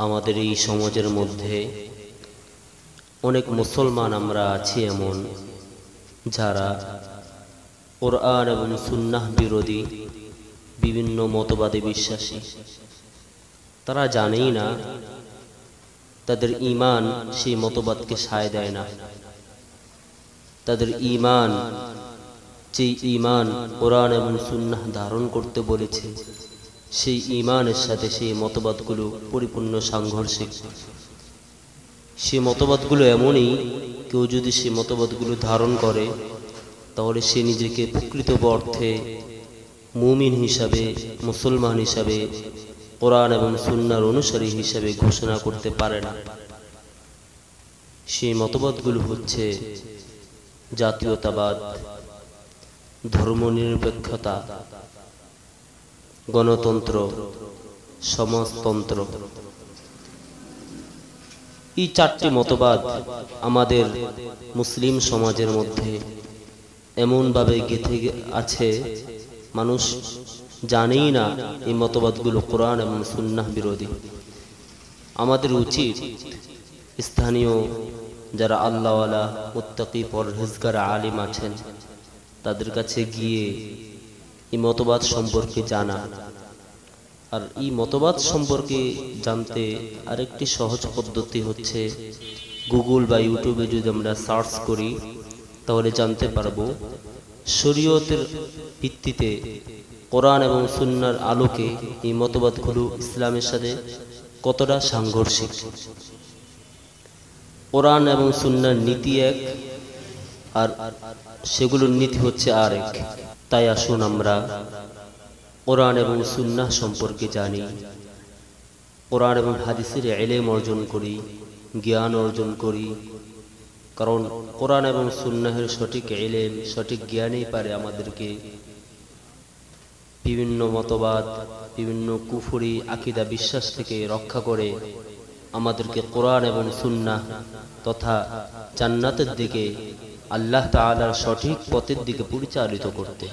আমাদের এই সমাজের মধ্যে অনেক মুসলমান আমরা আছি এমন যারা কোরআন এবং সুন্নাহ বিরোধী বিভিন্ন মতবাদে বিশ্বাসী। তারা জানেই না তাদের ঈমান সেই মতবাদকে সায় দেয় না। তাদের ঈমান যে ঈমান কোরআন এবং সুন্নাহ ধারণ করতে বলেছে, সেই ঈমানের সাথে সেই মতবাদগুলো পরিপূর্ণ সাংঘর্ষিক। সেই মতবাদগুলো এমনই, কেউ যদি সেই মতবাদগুলো ধারণ করে তাহলে সে নিজেকে প্রকৃত অর্থে মুমিন হিসাবে, মুসলমান হিসাবে, কোরআন এবং সুন্নাহর অনুসারী হিসাবে ঘোষণা করতে পারে না। সেই মতবাদগুলো হচ্ছে জাতীয়তাবাদ, ধর্মনিরপেক্ষতা, গণতন্ত্র, সমাজতন্ত্র। এই চারটি মতবাদ আমাদের মুসলিম সমাজের মধ্যে এমনভাবে গেঁথে আছে, মানুষ জানেই না এই মতবাদগুলো কোরআন এবং সুন্নাহ বিরোধী। আমাদের উচিত স্থানীয় যারা আল্লাহওয়ালা, মুত্তাকি, পরহেজগার আলিম আছেন তাদের কাছে গিয়ে এই মতবাদ সম্পর্কে জানা। আর এই মতবাদ সম্পর্কে জানতে আরেকটি সহজ পদ্ধতি হচ্ছে, গুগল বা ইউটিউবে যদি আমরা সার্চ করি তাহলে জানতে পারবো শরীয়তের ভিত্তিতে কোরআন এবং সুন্নাহর আলোকে এই মতবাদগুলো ইসলামের সাথে কতটা সাংঘর্ষিক। কোরআন এবং সুন্নাহর নীতি এক, আর সেগুলোর নীতি হচ্ছে আর এক। তাই আসুন আমরা কোরআন এবং সুন্নাহ সম্পর্কে জানি, কোরআন এবং হাদিসের ইলম অর্জন করি, জ্ঞান অর্জন করি। কারণ কোরআন এবং সুন্নাহের সঠিক ইলম, সঠিক জ্ঞানই পারে আমাদেরকে বিভিন্ন মতবাদ, বিভিন্ন কুফরি আকীদা বিশ্বাস থেকে রক্ষা করে আমাদেরকে কোরআন এবং সুন্নাহ তথা জান্নাতের দিকে, আল্লাহ তাআলার সঠিক পথের দিকে পরিচালিত করতে।